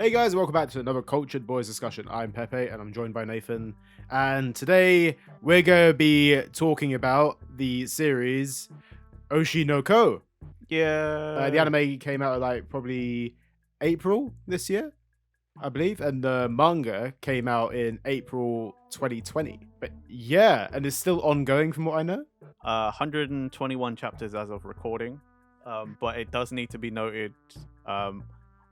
Hey guys, welcome back to another Cultured Boys discussion. I'm Pepe and I'm joined by Nathan. And today we're going to be talking about the series Oshi no Ko. The Yeah. anime came out like probably April this year, I believe, and the manga came out in April 2020. But yeah, and it's still ongoing from what I know. 121 chapters as of recording. But it does need to be noted. Um,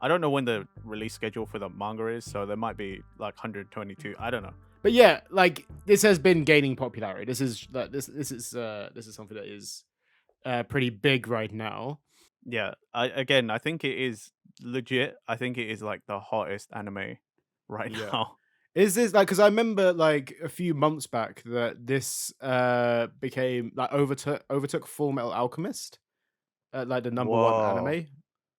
I don't know when the release schedule for the manga is, so there might be like 122. I don't know. But yeah, like this has been gaining popularity. This is like this is something that is pretty big right now. Yeah. I think it is legit. I think it is like the hottest anime right Yeah. now. Is this like because I remember like a few months back that this became like overtook Full Metal Alchemist like the number one Whoa. anime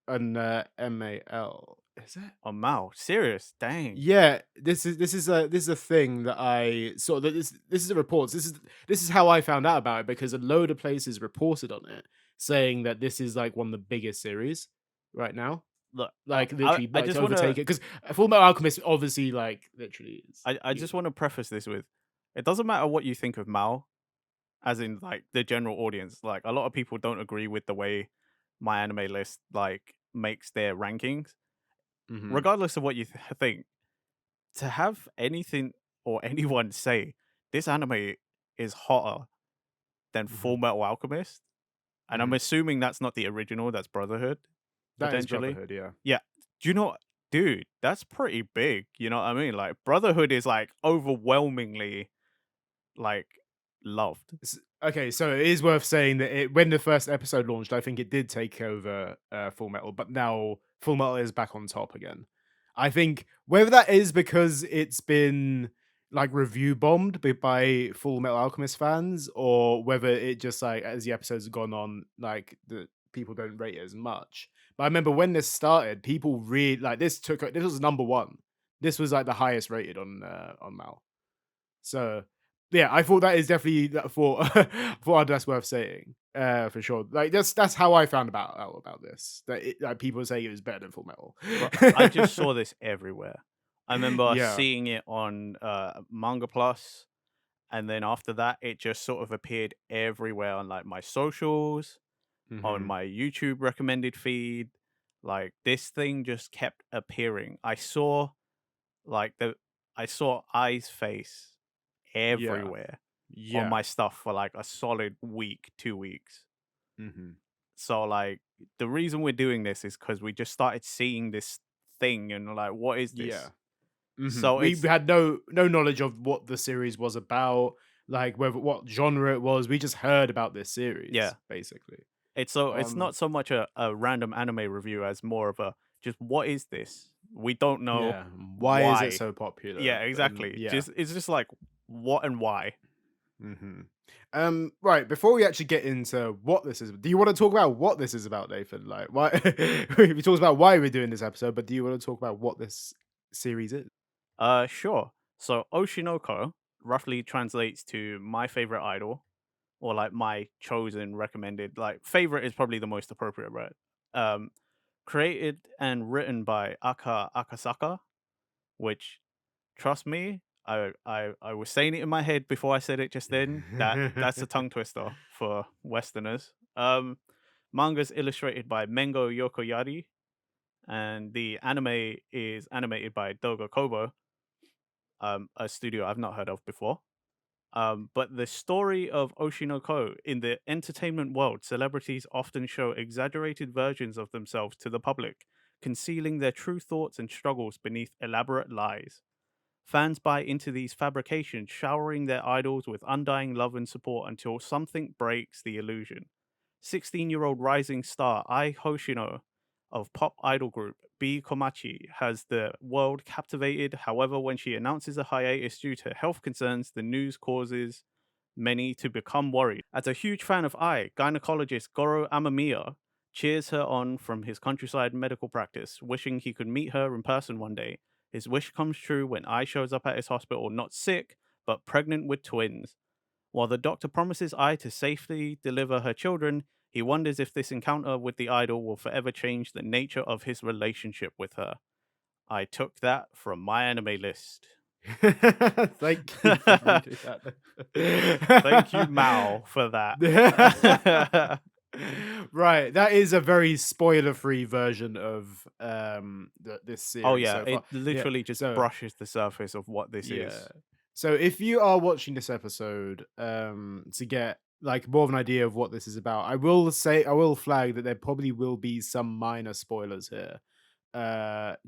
and MAL. Is it? Oh, Mao. Serious. Dang. Yeah, this is a thing that I saw that this is a report. This is how I found out about it because a load of places reported on it saying that this is like one of the biggest series right now. Look, Like I, literally I like to just want overtake to it because Full Metal Alchemist obviously like literally is I just huge. want to preface this with it doesn't matter what you think of Mao, as in like the general audience. Like a lot of people don't agree with the way my anime list like makes their rankings. Mhm. Regardless of what you think, to have anything or anyone say this anime is hotter than Mhm. Full Metal Alchemist, and I'm Mhm. assuming that's not the original, that's Brotherhood That is potentially. Brotherhood, yeah. Yeah, do you know, dude? That's pretty big. You know what I mean? Like Brotherhood is like overwhelmingly like loved. Okay, so it is worth saying that when the first episode launched, I think it did take over Full Metal, but now Full Metal is back on top again. I think whether that is because it's been like review bombed by Full Metal Alchemist fans, or whether it just like as the episodes have gone on, like the people don't rate it as much. But I remember when this started, people really like this was number one. This was like the highest rated on Mal. So, yeah, I thought that is definitely that for for that's worth saying, for sure. Like that's how I found out about this. That like people say it was better than Full Metal. Bro, I just saw this everywhere. I remember Yeah. seeing it on Manga Plus, and then after that, it just sort of appeared everywhere on like my socials, on Mhm. my YouTube recommended feed. Like this thing just kept appearing. Like the I saw Eye's face Yeah. everywhere on Yeah. my stuff for like a solid week, 2 weeks. Mhm. So like the reason we're doing this is because we just started seeing this thing and like, what is Yeah. this? Mhm. So We it's had no knowledge of what the series was about, like whether what genre it was. We just heard about this series, yeah, basically. it's Um, not so much a random anime review as more of a just what is this? We don't know yeah. Why is it why. so popular? Yeah, And exactly. yeah. Just it's just like what and why. Mhm. Right, before we actually get into what this is, do you want to talk about what this is about, Nathan? Like, why we talked about why we're doing this episode, but do you want to talk about what this series is? Sure. So Oshinoko roughly translates to my favorite idol, or like my chosen recommended. Like favorite is probably the most appropriate, right? Um, created and written by Akasaka, which trust me, I was saying it in my head before I said it just then. That's a tongue twister for Westerners. Manga's illustrated by Mengo Yokoyari, and the anime is animated by Doga Kobo, a studio I've not heard of before. But the story of Oshinoko in the entertainment world, celebrities often show exaggerated versions of themselves to the public, concealing their true thoughts and struggles beneath elaborate lies. Fans buy into these fabrications, showering their idols with undying love and support until something breaks the illusion. 16-year-old rising star Ai Hoshino of pop idol group B Komachi has the world captivated. However, when she announces a hiatus due to health concerns, the news causes many to become worried. As a huge fan of Ai, gynecologist Goro Amamiya cheers her on from his countryside medical practice, wishing he could meet her in person one day. His wish comes true when Ai shows up at his hospital not sick, but pregnant with twins. While the doctor promises Ai to safely deliver her children, he wonders if this encounter with the idol will forever change the nature of his relationship with her. I took that from my anime list. Thank you for reading Thank you, that. Mao, for that. Right, that is a very spoiler-free version of this Oh series yeah, so far. it Yeah, literally just so brushes the surface of what this yeah. is. So if you are watching this episode to get like more of an idea of what this is about, I will flag that there probably will be some minor spoilers here.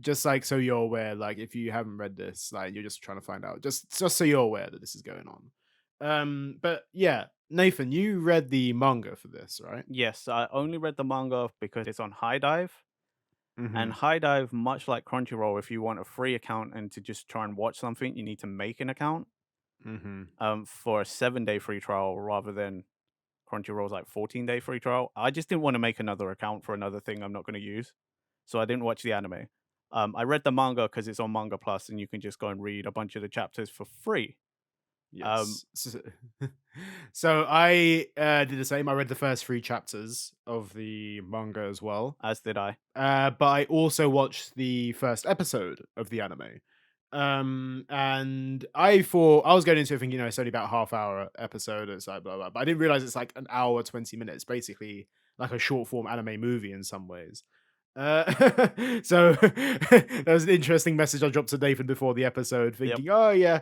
Just like so you're aware, like if you haven't read this, like you're just trying to find out, just so you're aware that this is going on. But yeah, Nathan, you read the manga for this, right? Yes, I only read the manga because it's on High Dive. And Mm-hmm. High Dive, much like Crunchyroll, if you want a free account and to just try and watch something, you need to make an account Mm-hmm. for a 7 day free trial rather than Crunchyroll's like 14-day free trial. I just didn't want to make another account for another thing I'm not going to use. So I didn't watch the anime. I read the manga because it's on Manga Plus and you can just go and read a bunch of the chapters for free. Um, Yes. So I did the same. I read the first three chapters of the manga as well. as did I. But I also watched the first episode of the anime. And I thought I was going into it thinking, it's only about half-hour episode. It's like blah blah, but I didn't realize it's like an hour 20 minutes, basically like a short form anime movie in some ways. Uh, so that was an interesting message I dropped to Nathan before the episode, Yep. thinking, "Oh yeah,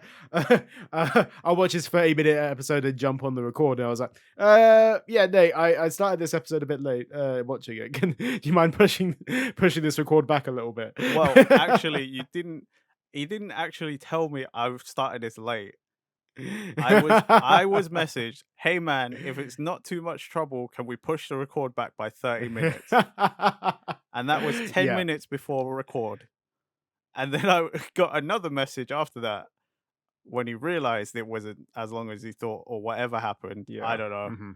I'll watch his 30-minute episode and jump on the record." And I was like, yeah, Nate, I started this episode a bit late, watching it. Do you mind pushing this record back a little bit?" Well, actually, you didn't. He didn't actually tell me I started this late. I was messaged, "Hey man, if it's not too much trouble, can we push the record back by 30 minutes?" And that was 10 Yeah. minutes before record. And then I got another message after that when he realized it wasn't as long as he thought or whatever happened. I Yeah. don't know. Mhm.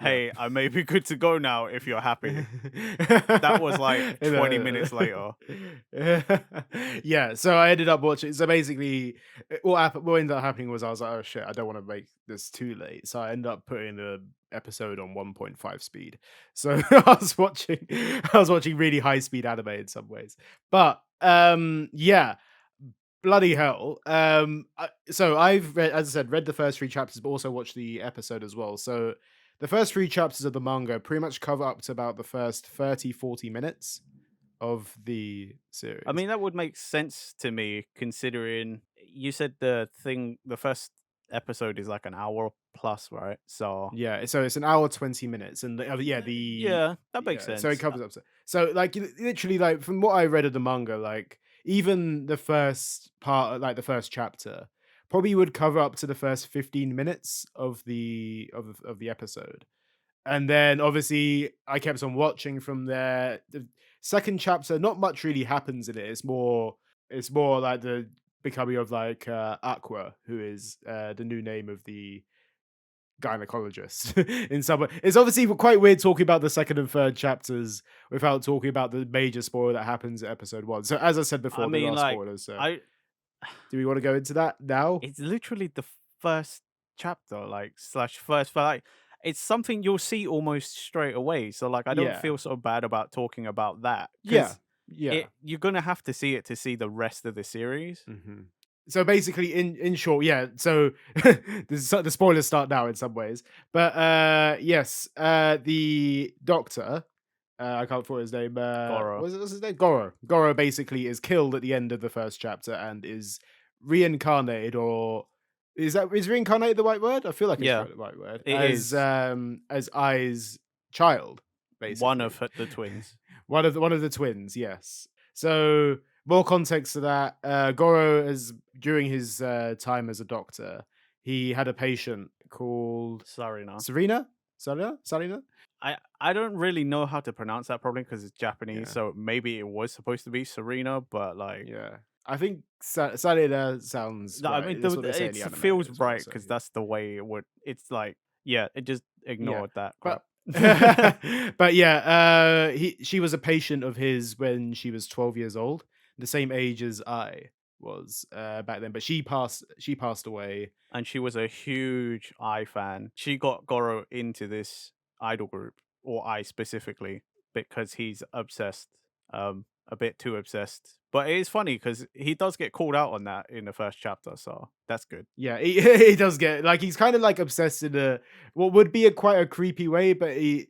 Yeah. Hey, I may be good to go now if you're happy. That was like 20 minutes later. Yeah, so I ended up watching. So basically, what ended up happening was I was like, "Oh shit, I don't want to make this too late." So I ended up putting the episode on 1.5 speed. So I was watching really high speed anime in some ways. But yeah, bloody hell. So I've read, as I said, read the first three chapters, but also watched the episode as well. So the first three chapters of the manga pretty much cover up to about the first 30-40 minutes of the I series. mean, that would make sense to me considering you said the first episode is like an hour plus, right? So, Yeah, so it's an hour 20 minutes, and yeah, yeah, that makes yeah, so it sense. covers up. So like literally, like from what I read of the manga, like even the first part, like the first chapter, probably would cover up to the first 15 minutes of the episode. And then obviously I kept on watching from there. The second chapter, not much really happens in it. It's more like the becoming of like Aqua, who is the new name of the gynecologist in some way. It's obviously quite weird talking about the second and third chapters without talking about the major spoiler that happens at episode one. So as I said I before, there mean, are like, spoilers. So I do we want to go into that now? it's literally the first chapter, like slash first, but like it's something you'll see almost straight away. So like, I don't Yeah. feel so bad about talking about that Yeah. because Yeah. it you're gonna have to see it to see the rest of the series. Mhm. So basically, in short, yeah. So the spoilers start now in some ways, but yes, the doctor, I can't remember his name. Goro. What's his name? Goro. Goro basically is killed at the end of the first chapter and is reincarnated, or is reincarnated the right word? I feel like it's Yeah, the right word it is as Ai's child, one basically. of the twins. One of the twins, yes. So more context to that. Goro is during his time as a doctor, he had a patient called Sorry, no. Serena. Sarina. I don't really know how to pronounce that probably because it's Japanese, Yeah, so maybe it was supposed to be Serena, but like yeah. I think Sarina sounds no, I mean right. That's what they say in it the anime feels as well. right So because yeah, that's the way it would. It's like yeah, it just yeah. ignored that crap. But but yeah, she was a patient of his when she was 12 years old, the same age as I was back then. But she passed away. And she was a huge I fan. She got Goro into this idol group, or I specifically, because he's obsessed. a bit too obsessed. But it is funny because he does get called out on that in the first chapter, so that's good. Yeah, he, he does get like he's kind of like obsessed in a what would be a quite a creepy way, but he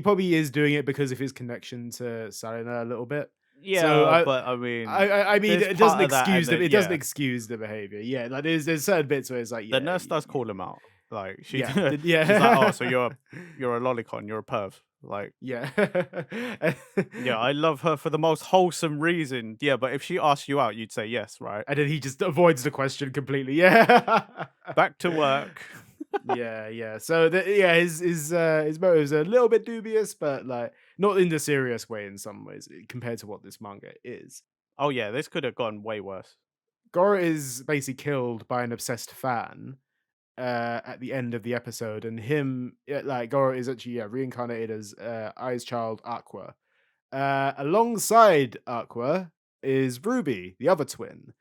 probably is doing it because of his connection to Selena a little bit. So Yeah, but I mean, I mean there's it doesn't part of that, and excuse them. then It doesn't yeah, excuse the behavior. Yeah, like there's certain bits where it's like the yeah, nurse does call him out. Like she, yeah, she's like, "Oh, yeah, so you're a lolicon, you're a perv." Like, yeah. yeah, I love her for the most wholesome reason. Yeah, but if she asks you out, you'd say yes, right? And then he just avoids the question completely. Yeah. Back to work. Yeah, yeah. So yeah, his motives are a little bit dubious, but like not in the serious way in some ways compared to what this manga is. Oh yeah, this could have gone way worse. Goro is basically killed by an obsessed fan at the end of the episode, and like Goro is actually reincarnated as Ai's child Aqua. Alongside Aqua is Ruby, the other twin.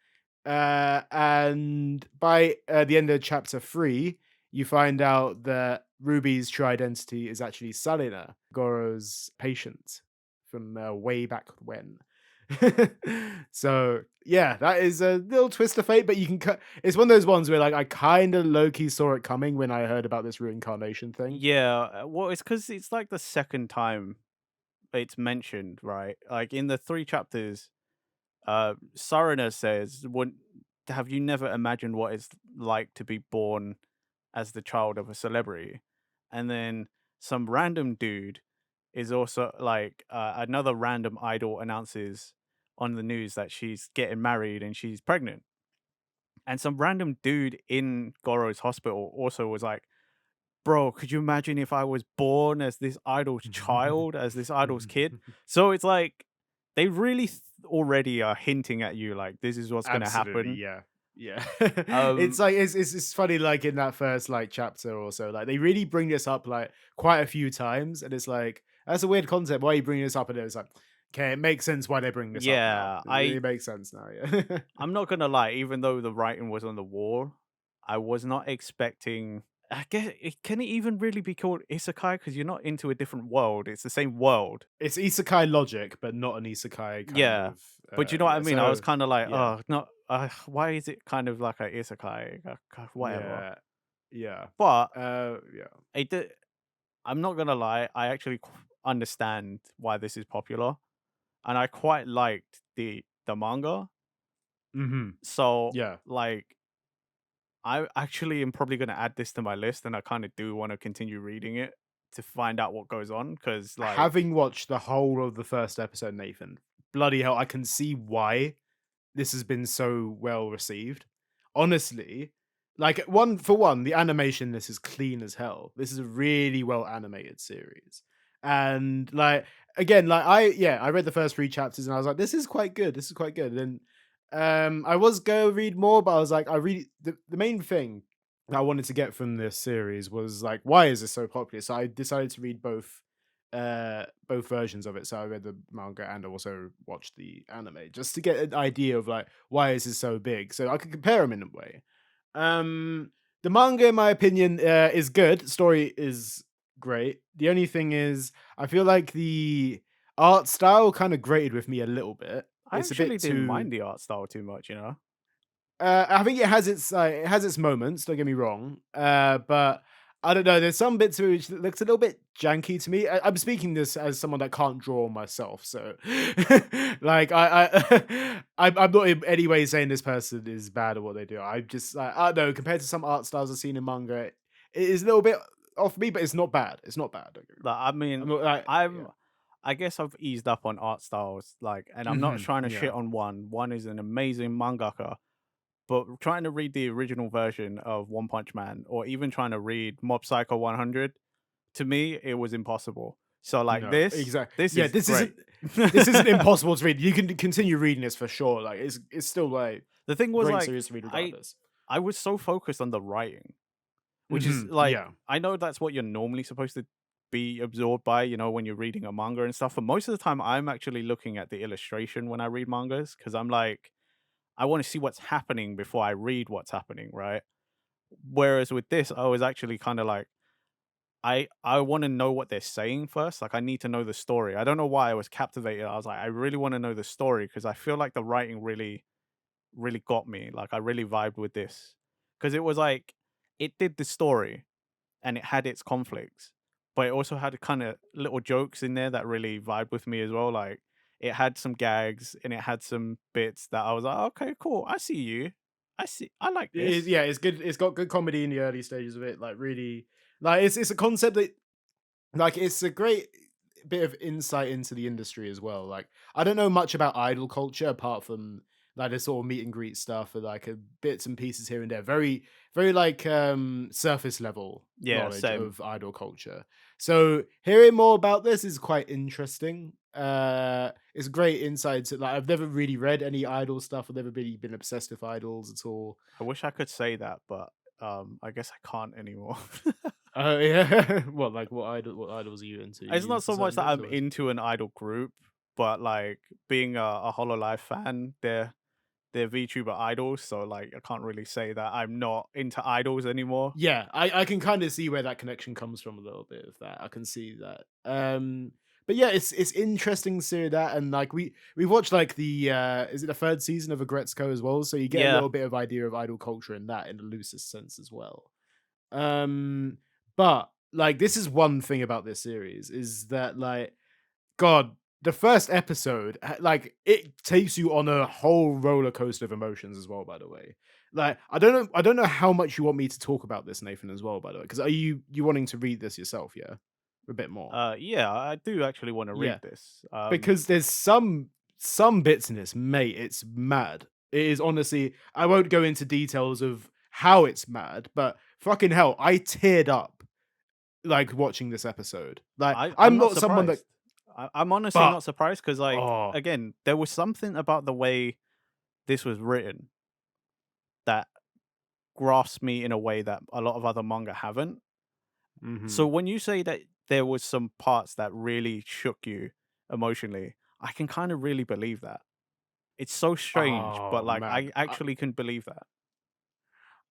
And by the end of chapter 3, you find out that Ruby's true identity is actually Salina, Goro's patient from way back when. So yeah, that is a little twist of fate, but you can cut. It's one of those ones where like I kind of low key saw it coming when I heard about this reincarnation thing. Yeah, well, it's because it's like the second time it's mentioned, right? Like in the 3 chapters, Sarina says, "Would have you never imagined what it's like to be born as the child of a celebrity?" And then some random dude is also like another random idol announces on the news that she's getting married and she's pregnant. And some random dude in Goro's hospital also was like, "Bro, could you imagine if I was born as this idol's child, as this idol's kid?" So it's like they really already are hinting at you like this is what's gonna Absolutely, happen. yeah. Yeah. It's Um, like it's funny like in that first like chapter or so, like they really bring this up like quite a few times, and it's like that's a weird concept. Why are you bringing this up? And it's like, okay, it makes sense why they bring this up now. yeah, It really makes sense now, yeah. I'm not gonna lie, even though the writing was on the wall, I was not expecting. I guess can it even really be called isekai because you're not into a different world? It's the same world. It's isekai logic, but not an isekai kind Yeah, of but you know what I yeah, mean? I was so kinda like, yeah. "Oh, not why is it kind of like a isekai?" Whatever. Yeah. Yeah. But Yeah. it did I'm not gonna lie, I actually understand why this is popular, and I quite liked the manga. Mhm. So, Yeah. like, I actually am probably gonna add this to my list, and I kinda do wanna continue reading it to find out what goes on. Because like Having watched the whole of the first episode, Nathan, bloody hell, I can see why this has been so well received. Honestly, like the animation this is clean as hell. This is a really well animated series. And like again, like I read the first 3 chapters and I was like, this is quite good. This is quite good. And I was gonna read more, but I was like, the main thing I wanted to get from this series was like, why is this so popular? So I decided to read both versions of it. So I read the manga and also watched the anime just to get an idea of like why this is so big, so I could compare them in a way. The manga, in my opinion, is good. Story is great. The only thing is, I feel like the art style kind of grated with me a little bit. I It's a bit actually didn't too mind the art style too much, you know? I think it has its moments. Don't get me wrong, but I don't know. There's some bits which looks a little bit janky to me. I'm speaking this as someone that can't draw myself, so like I'm not in any way saying this person is bad at what they do. I just I don't know. Compared to some art styles I've seen in manga, it is a little bit off me, but it's not bad. It's not bad. Don't get me Like, wrong. I mean, I'm not like yeah. I'm I guess I've eased up on art styles, like, and I'm not trying to shit Yeah. on one. One is an amazing mangaka, but trying to read the original version of One Punch Man or even trying to read Mob Psycho 100, to me, it was impossible. So, like, No, exactly. this Yeah, is great. this isn't impossible to read. You can continue reading this for sure. Like it's still like The thing was, great like, series to read I regardless. I was so focused on the writing, which is, like, Yeah. I know that's what you're normally supposed to be absorbed by, you know, when you're reading a manga and stuff, but most of the time, I'm actually looking at the illustration when I read mangas because 'cause I'm like, I wanna see what's happening before I read what's happening, right? Whereas with this, I was actually kinda like, I want to know what they're saying first. Like I need to know the story. I don't know why I was captivated. I was like, I really want to know the story because I feel like the writing really got me. Like I really vibed with this because it was like it did the story and it had its conflicts, but it also had kind of little jokes in there that really vibed with me as well. Like it had some gags and it had some bits that I was like, okay, cool. I see you. I like this. Yeah, it's good. It's got good comedy in the early stages of it. Like really, like it's a concept that like it's a great bit of insight into the industry as well. Like I don't know much about idol culture apart from like the sort of meet and greet stuff or like bits and pieces here and there. Very like surface level Yeah, knowledge same. of idol culture. So hearing more about this is quite interesting. It's great insight to like I've never really read any idol stuff. I've never really been obsessed with idols at all. I wish I could say that, but I guess I can't anymore. Oh yeah. What idols are you into? It's You not into so much certain that things I'm or is into an idol group, but like being a Hololive fan, they're VTuber idols, so like I can't really say that I'm not into idols anymore. Yeah, I can kind of see where that connection comes from a little bit of that. I can see that. But yeah, it's interesting to see that, and like we watched like the is it the third season of Agretzko as well, so you get a Yeah, little bit of idea of idol culture in that in the loosest sense as well. Um, but like this is one thing about this series is that like God, the first episode, like it takes you on a whole roller coaster of emotions as well. By the way, like I don't know how much you want me to talk about this, Nathan, as well. By the way, because are you wanting to read this yourself? Yeah, a bit more. yeah, I do actually want to read Yeah, this. because there's some bits in this, mate. It's mad. It is honestly. I won't go into details of how it's mad, but fucking hell, I teared up like watching this episode. Like I'm I'm not not someone that, surprised. I'm honestly but not surprised because like oh. again, there was something about the way this was written that grasped me in a way that a lot of other manga haven't. So Mhm. when you say that there was some parts that really shook you emotionally, I can kind of really believe that. It's so strange, but Oh, like man. I actually can believe that.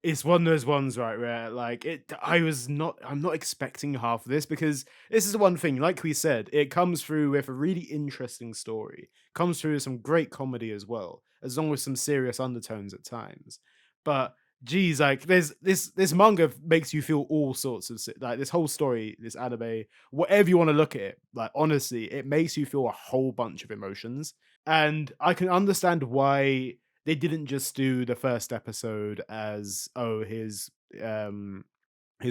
It's one of those ones, right, where like I'm not expecting half of this because this is the one thing, like we said, it comes through with a really interesting story, comes through with some great comedy as well, as long as some serious undertones at times. But geez, like there's this manga makes you feel all sorts of like this whole story, this anime, whatever you want to look at it, like honestly, it makes you feel a whole bunch of emotions. And I can understand why they didn't just do the first episode as oh his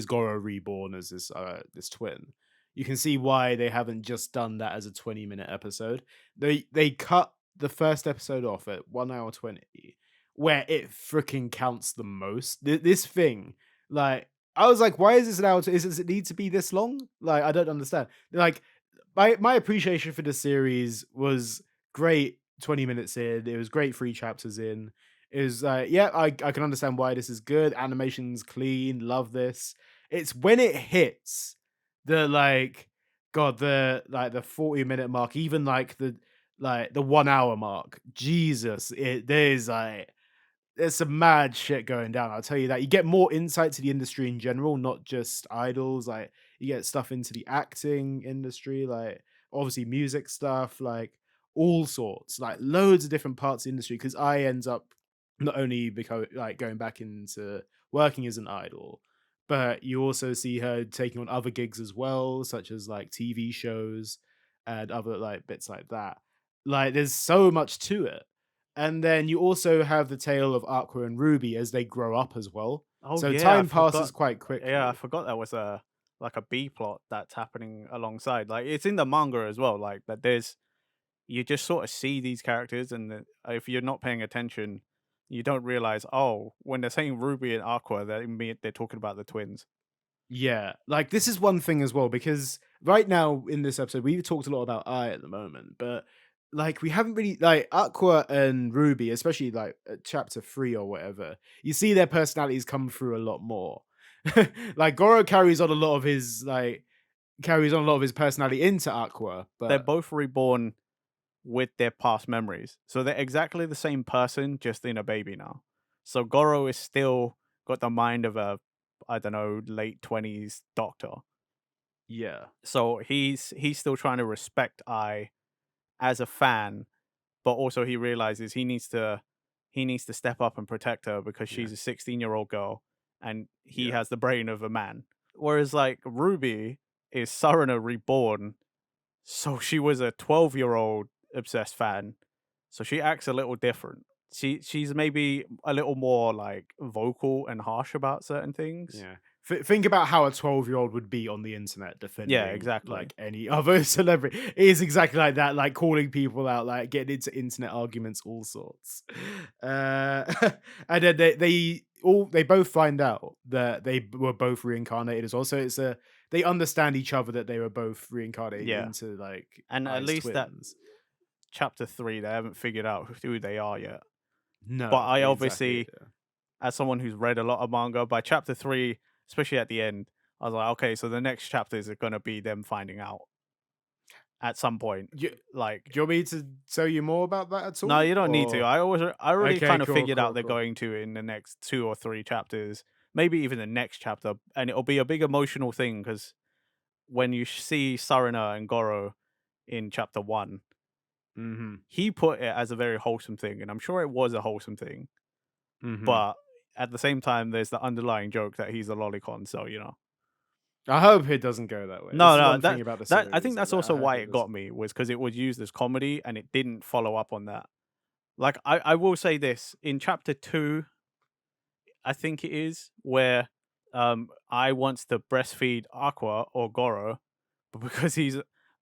Goro reborn as this twin. You can see why they haven't just done that as a 20-minute episode. They cut the first episode off at 1 hour 20 where it freaking counts the most. This thing, like I was like, why is this an hour? Does it need to be this long? Like I don't understand. Like my appreciation for the series was great 20 minutes in. It was great 3 chapters in. It was yeah, I can understand why this is good. Animation's clean, love this. It's when it hits the like God, the 40-minute mark, even like the 1 hour mark. Jesus, there's some mad shit going down. I'll tell you that. You get more insight to the industry in general, not just idols. Like you get stuff into the acting industry, like obviously music stuff, like all sorts, like loads of different parts of the industry. Because I ends up not only like going back into working as an idol, but you also see her taking on other gigs as well, such as like TV shows and other like bits like that. Like there's so much to it, and then you also have the tale of Aqua and Ruby as they grow up as well. Oh So yeah, I time passes forgot. quite Yeah, I quickly. forgot that was a like a B plot that's happening alongside. Like it's in the manga as well. Like that there's you just sort of see these characters, and if you're not paying attention, you don't realize. Oh, when they're saying Ruby and Aqua, they're talking about the twins. Yeah, like this is one thing as well because right now in this episode we've talked a lot about I at the moment, but like we haven't really like Aqua and Ruby, especially like at chapter 3 or whatever. You see their personalities come through a lot more. Like Goro carries on a lot of his personality into Aqua, They're but both reborn with their past memories, so they're exactly the same person, just in a baby now. So Goro is still got the mind of a I don't know late 20s doctor, Yeah. So he's still trying to respect I as a fan, but also he realizes he needs to step up and protect her because Yeah. she's a 16-year-old girl and he Yeah. has the brain of a man. Whereas like Ruby is Sarana reborn, so she was a 12-year-old obsessed fan. So she acts a little different. She's maybe a little more like vocal and harsh about certain things. Yeah. Think about how a 12-year-old would be on the internet Yeah, defending exactly. like any other celebrity. It is exactly like that, like calling people out, like getting into internet arguments, all sorts. Uh, and then they both find out that were both reincarnated as well. So they understand each other that they were both reincarnated Yeah. into like And at Ai's least that twins. chapter 3 they haven't figured out who they are yet. But No, I exactly. obviously, as someone who's read a lot of manga, by chapter 3, especially at the end, I was like, okay, so the next chapters are gonna be them finding out at some point. Do Like, you want me to tell you more about that at no, all? you don't need to. Or I already okay, kind of cool, figured out cool, they're cool. going to in the next 2 or 3 chapters, maybe even the next chapter, and it'll be a big emotional thing because when you see Sarina and Goro in chapter 1, Mhm. he put it as a very wholesome thing, and I'm sure it was a wholesome thing. Mhm. But at the same time, there's the underlying joke that he's a lolicon, so you know. I hope it doesn't go that way. This No, is no, one thing about the that I think series is that's that I also hope why it it got doesn't. me was because it was used as comedy and it didn't follow up on that. Like I will say this in chapter 2, I think it is where I wants to breastfeed Aqua or Goro, but because he's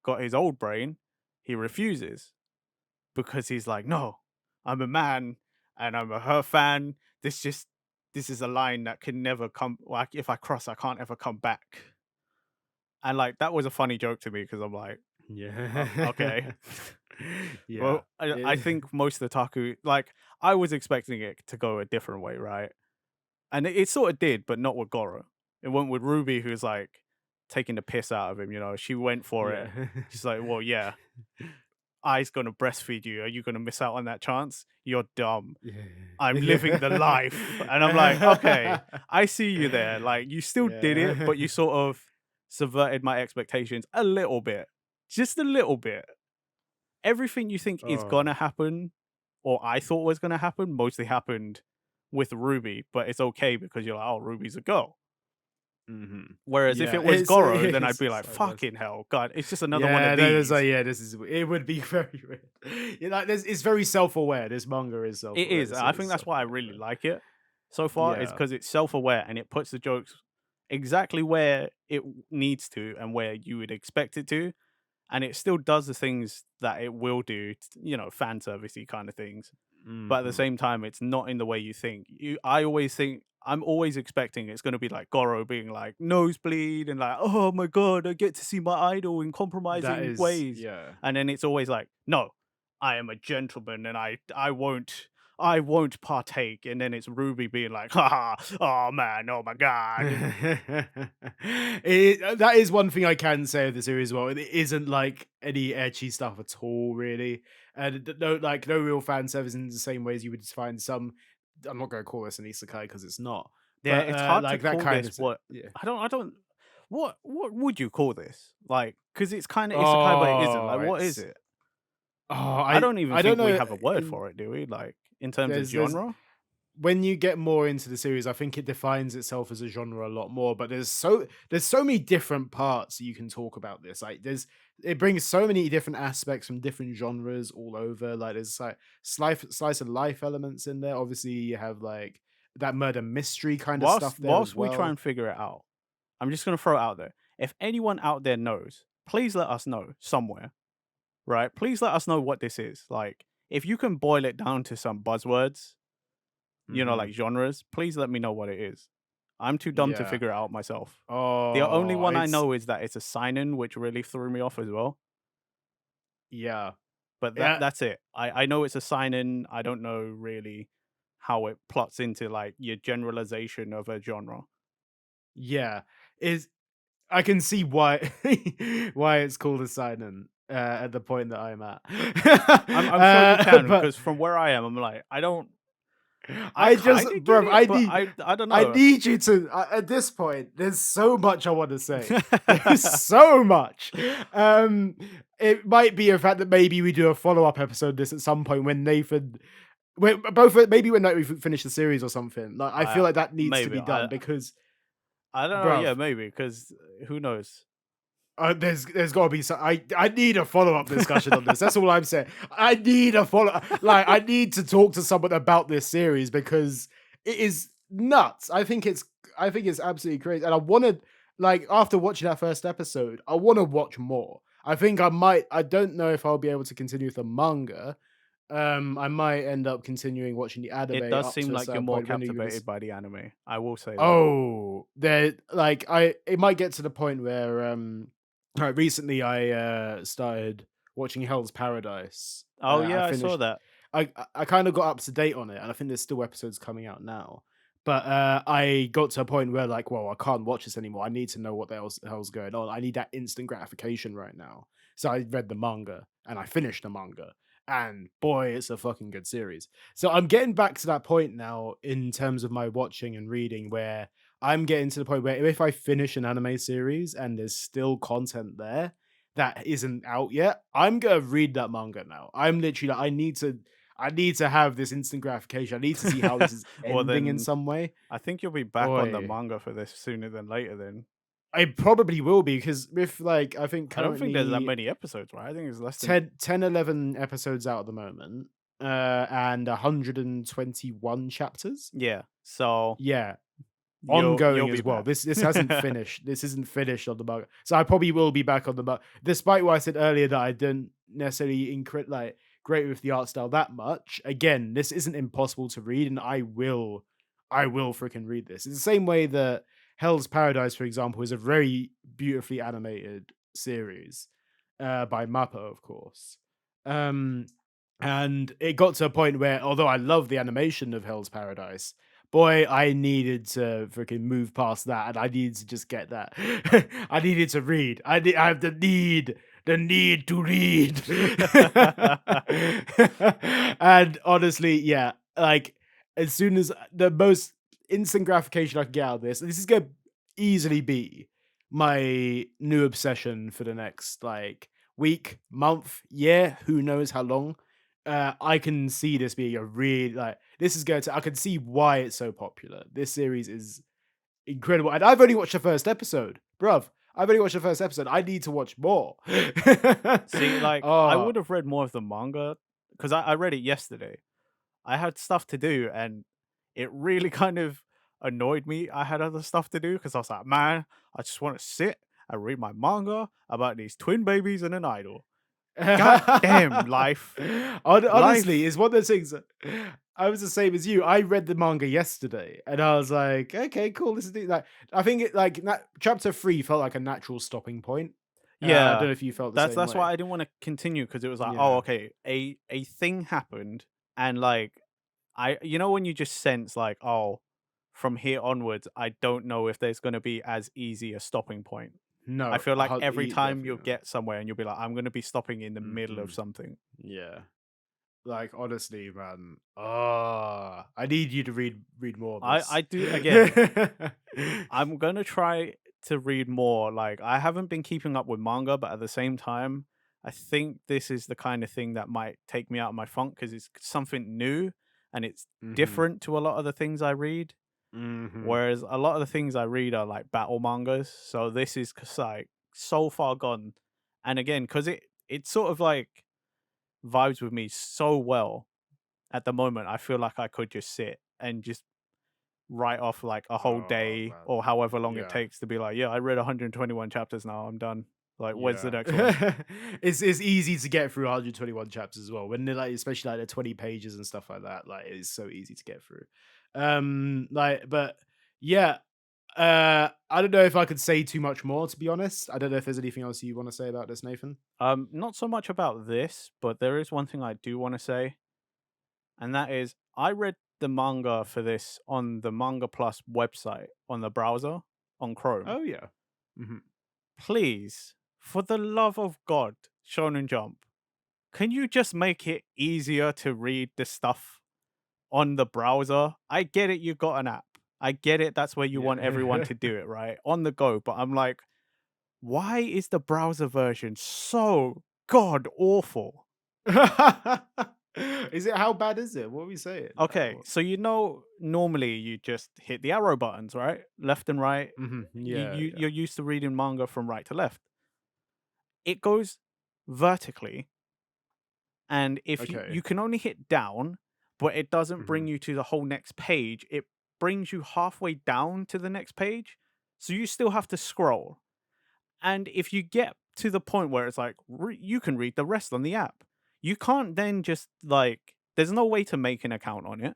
got his old brain, he refuses because he's like, no, I'm a man and I'm a her fan. This is a line that can never come. Like if I cross, I can't ever come back. And like that was a funny joke to me because I'm like, okay. Yeah. Yeah. Well, I think most of the Taku, like, I was expecting it to go a different way, right? And it sort of did, but not with Goro. It went with Ruby, who's like taking the piss out of him. You know, she went for it. Yeah. She's like, "Well, yeah, I's gonna breastfeed you. Are you gonna miss out on that chance? You're dumb. I'm living the life." And I'm like, "Okay, Yeah. I see you there. Like, you still did it, Yeah. but you sort of subverted my expectations a little bit, just a little bit." Everything you think is Oh. gonna happen, or I thought was gonna happen, mostly happened with Ruby, but it's okay because you're like, "Oh, Ruby's a girl." Mhm. Whereas if Yeah, it was it's Goro, then I'd it's be like, so bad. "Fucking hell, God, it's just another one Yeah, of that is these." yeah, this is it would be very weird. Yeah, like it's very self-aware. This manga is It self-aware. is. The I series think is that's why I self-aware. really like it so far, is Yeah. because it's self-aware and it puts the jokes exactly where it needs to and where you would expect it to, and it still does the things that it will do, you know, fan servicey kind of things. But at the Mhm. same time, it's not in the way you think. I always think I'm always expecting it's going to be like Goro being like nosebleed and like, oh my god, I get to see my idol in That compromising is ways, yeah. and then it's always like, no, I am a gentleman and I won't partake. And then it's Ruby being like, haha, oh man, oh my god. That is one thing I can say of the series as well. It isn't like any edgy stuff at all, really. And no real fan service in the same way as you would find some. I'm not going to call this an isekai because it's not. Yeah, But it's hard to like that call kind this of what yeah. I don't what would you call this? Like, because it's kind of isekai, but it isn't. Oh, Like, what is it's it? oh I don't even I don't think we know. have a word for it, do we? Like in terms of There's genre? when you get more into the series, I think it defines itself as a genre a lot more. But there's so many different parts you can talk about this. Like it brings so many different aspects from different genres all over. Like there's like slice of life elements in there. Obviously, you have like that murder mystery kind of stuff there as Whilst we try well. and figure it out, I'm just gonna throw it out there. If anyone out there knows, please let us know somewhere, right? Please let us know what this is. Like, if you can boil it down to some buzzwords, you know, like Hmm. genres, please let me know what it is. I'm too dumb to Yeah. figure it out myself. The only Oh, one I it's know is that it's a sign-in, which really threw me off as well. yeah. But Yeah. that's it. I know it's a sign-in. I don't know really how it plots into like your generalization of a genre. Yeah. Is I can see why why it's called a sign-in at the point that I'm at. I'm sure you can But because from where I am, I'm like, I don't. I kind of get bro, it, but I don't I know. need you to. At this point, there's so much I want to say. There's so much. Um, it might be a fact that maybe we do a follow up episode of this at some point when Nathan, when both maybe when we finish the series or something. Like I feel I like that needs to maybe be done because, I don't know. bruv, Yeah, maybe because who knows? there's got to be some. I need a follow up discussion on this. That's all I'm saying. I need a follow. Like I need to talk to someone about this series because it is nuts. I think it's absolutely crazy, and I want to like after watching that first episode, I want to watch more. I think I might. I don't know if I'll be able to continue with the manga. I might end up continuing watching the It anime does up seem to a like you're certain more point when you're gonna. captivated by the anime. I will say that. Oh, there like I it might get to the point where recently I started watching Hell's Paradise. Oh I yeah, I saw finished that. I kind of got up to date on it and I think there's still episodes coming out now. But I got to a point where like, well, I can't watch this anymore. I need to know what the hell's going on. I need that instant gratification right now. So I read the manga and I finished the manga. And boy, it's a fucking good series. So I'm getting back to that point now in terms of my watching and reading where I'm getting to the point where if I finish an anime series and there's still content there that isn't out yet, I'm gonna read that manga now. I'm literally like, I need to have this instant gratification. I need to see how this is Well, ending in then some way. I think you'll be back on the Boy, manga for this sooner than later. Then I probably will be because with like I think I don't think there's that currently many episodes, right? I think it's less than 10, 11 episodes out at the moment, and 121 chapters. yeah. So Yeah, you'll ongoing be as well. back. This hasn't finished. This isn't finished on the manga, so I probably will be back on the manga. Despite what I said earlier that I didn't necessarily like great with the art style that much. Again, this isn't impossible to read, and I will freaking read this. It's the same way that Hell's Paradise, for example, is a very beautifully animated series by Mappa, of course. Um, and it got to a point where, although I love the animation of Hell's Paradise, boy, I needed to freaking move past that, and I needed to just get that. I needed to read. I have the need to read. And honestly, yeah, like as soon as the most instant gratification I can get out of this is gonna easily be my new obsession for the next like week, month, year, who knows how long. I can see this being a really like this is going to I can see why it's so popular. This series is incredible. And I've only watched the first episode. Bruv. I've only watched the first episode. I need to watch more. See, like I Oh, would have read more of the manga because I read it yesterday. I had stuff to do, and it really kind of annoyed me. I had other stuff to do because I was like, man, I just want to sit and read my manga about these twin babies and an idol. God damn, life. Honestly, Life. it's one of those things. I was the same as you. I read the manga yesterday, and I was like, "Okay, cool. This is like." I think it like chapter 3 felt like a natural stopping point. I don't Yeah. know if you felt the That's same that's why way. I didn't want to continue because it was like, oh, Yeah. okay, a thing happened, and like you know when you just sense like, oh, from here onwards, I don't know if there's gonna be as easy a stopping point. I No, feel like every time you'll definitely not. get somewhere and you'll be like, I'm gonna be stopping in the middle of Mhm. something. Yeah. Like honestly, man. I need you to read more of I this. do again. I'm gonna try to read more. Like I haven't been keeping up with manga, but at the same time, I think this is the kind of thing that might take me out of my funk because it's something new and it's Mhm. different to a lot of the things I read. Mhm. Whereas a lot of the things I read are like battle mangas, so this is like so far gone. And again, because it sort of like vibes with me so well at the moment, I feel like I could just sit and just write off like a whole Oh day man. or however long it Yeah. takes to be like, yeah, I read 121 chapters now, I'm done. Like, where's the Yeah. next one? It's easy to get through 121 chapters as well. When they're like especially like the 20 pages and stuff like that. Like it's so easy to get through. Like but yeah. I don't know if I could say too much more to be honest. I don't know if there's anything else you want to say about this, Nathan. Not so much about this, but there is one thing I do want to say, and that is I read the manga for this on the Manga Plus website on the browser on Chrome. Oh yeah. Mhm. Please, for the love of God, Shonen Jump, can you just make it easier to read the stuff? on the browser. I get it, you got an app. I get it, that's where you want everyone Yeah. to do it, right? On the go. But I'm like, why is the browser version so god awful? Is it how bad is it? What are we saying? Like, Okay, so normally you just hit the arrow buttons, right? Left and right. Yeah, yeah. You're used to reading manga from right to left. It goes vertically, and if you Okay. can only hit down, but it doesn't bring Mhm. you to the whole next page. It brings you halfway down to the next page, so you still have to scroll. And if you get to the point where it's like you can read the rest on the app, you can't then just like there's no way to make an account on it.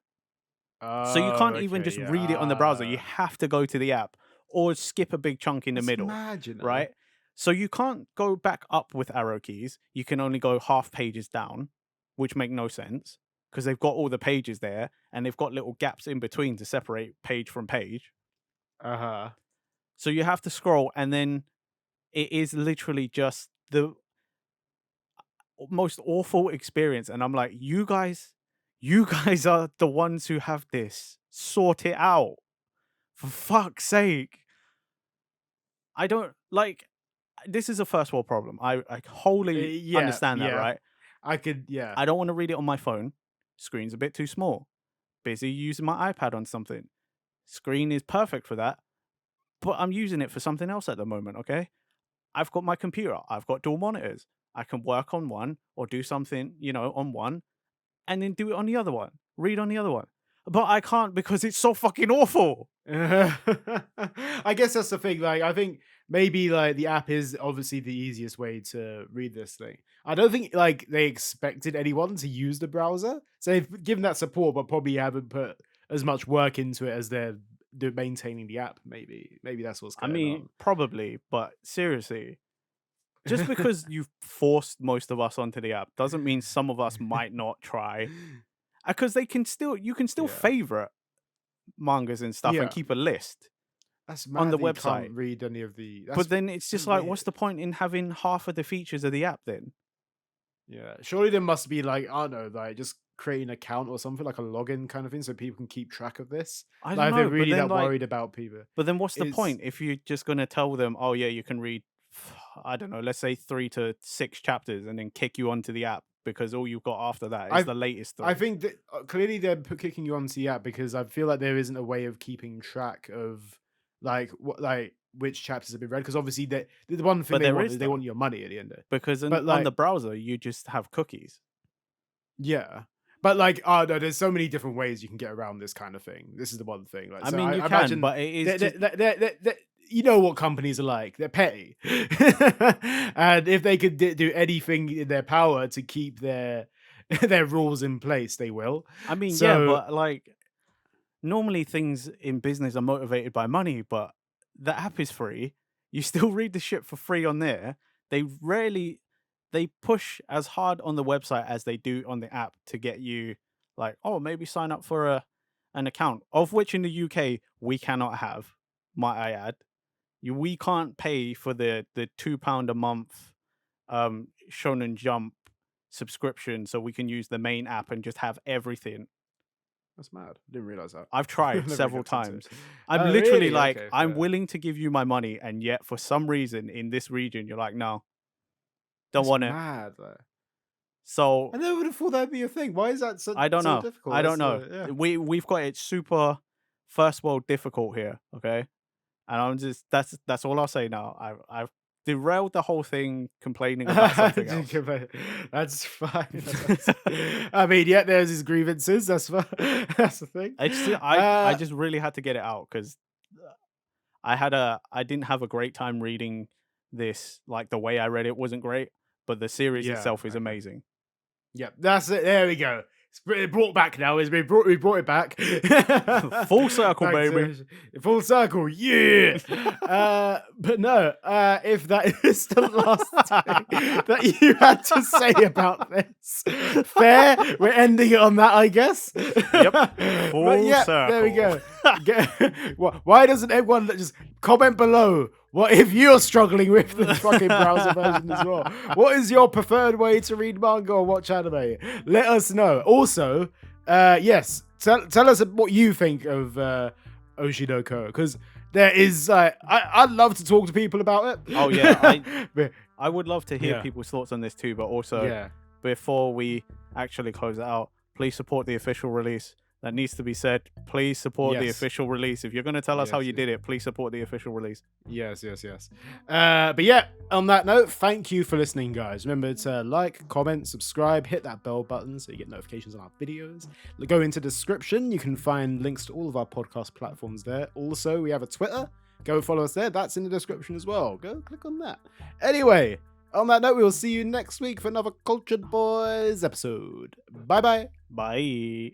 So you Oh, can't even okay, just yeah. read it on the browser. You have to go to the app or skip a big chunk in the That's middle, mad, you know. right? So you can't go back up with arrow keys. You can only go half pages down, which make no sense because they've got all the pages there and they've got little gaps in between to separate page from page. Uh-huh. So you have to scroll, and then it is literally just the most awful experience. And I'm like, you guys are the ones who have this. Sort it out. For fuck's sake. I don't like this is a first world problem. I wholly Yeah, understand that, yeah. right? I could, yeah. I don't want to read it on my phone. Screen's a bit too small. Busy using my iPad on something. Screen is perfect for that, but I'm using it for something else at the moment, okay? I've got my computer. I've got dual monitors. I can work on one or do something, on one and then do it on the other one. Read on the other one. But I can't because it's so fucking awful. I guess that's the thing. Like, I think maybe like the app is obviously the easiest way to read this thing. I don't think like they expected anyone to use the browser, so they've given that support, but probably haven't put as much work into it as they're maintaining the app. Maybe that's what's I going mean, on. probably, but seriously, just because you've forced most of us onto the app doesn't mean some of us might not try. Because you can still Yeah, favorite mangas and stuff and yeah. keep a list That's on mad the that you can't website. read any of the. But That's then it's so just like, what's weird. the point in having half of the features of the app then? Yeah, surely there must be like, I don't know, like just create an account or something like a login kind of thing so people can keep track of this. I don't Like if they're know. really that worried about people, But then what's the it's point if you're just going to tell them, oh, yeah, you can read, I don't know, let's say 3 to 6 chapters and then kick you onto the app because all you've got after that is I the latest I 3. think that clearly they're kicking you onto the app because I feel like there isn't a way of keeping track of like what like which chapters have been read because obviously the one thing But they there want is is they though, want your money at the end of it. because But on the like browser, you just have cookies. yeah. But like, oh no, there's so many different ways you can get around this kind of thing. This is the one thing. Like, I so mean, you I can, imagine but it is that just, you know what companies are like. They're petty, and if they could do anything in their power to keep their their rules in place, they will. I mean, yeah, So but like, normally things in business are motivated by money, but the app is free. You still read the shit for free on there. They rarely they push as hard on the website as they do on the app to get you like, oh, maybe sign up for an account, of which in the UK we cannot have, might I add. We can't pay for the £2 a month Shonen Jump subscription so we can use the main app and just have everything. that's mad. I didn't realize that. I've I tried never several looked into it. times. I'm Oh, literally really? like, Okay, I'm fair. willing to give you my money, and yet for some reason in this region, you're like, no, don't That's want it. mad. Though. I So never would have thought that'd be a thing. Why is that so I don't so know. difficult? I don't That's know. yeah. We've got it super first world difficult here. Okay, and I'm just that's all I'll say now. I've derailed the whole thing complaining about something else. That's fine. I mean, yeah, there's his grievances. That's fine. That's the thing. I just really had to get it out because I didn't have a great time reading this. Like the way I read it wasn't great, but the series Yeah. itself is Okay. amazing. Yep. That's it. There we go. It's brought back now. We brought it back. Full circle, Back baby. full circle. Yeah. But no. If that is the last thing that you had to say about this, fair. We're ending it on that, I guess. Yep. But Full yeah, there we circle. go. Why doesn't everyone just comment below? What if you're struggling with the fucking browser version as well? What is your preferred way to read manga or watch anime? Let us know. Also, yes, tell us what you think of Oshinoko, because there is I'd love to talk to people about it. Oh yeah, But, I would love to hear yeah, people's thoughts on this too, but also yeah, before we actually close it out, please support the official release. That needs to be said. Please support the yes, official release. If you're going to tell us how yes, you did it, please support the official release. yes. But yeah, on that note, thank you for listening, guys. Remember to like, comment, subscribe, hit that bell button so you get notifications on our videos. Go into the description. You can find links to all of our podcast platforms there. Also, we have a Twitter. Go follow us there. That's in the description as well. Go click on that. Anyway, on that note, we will see you next week for another Cultured Boys episode. Bye bye. Bye.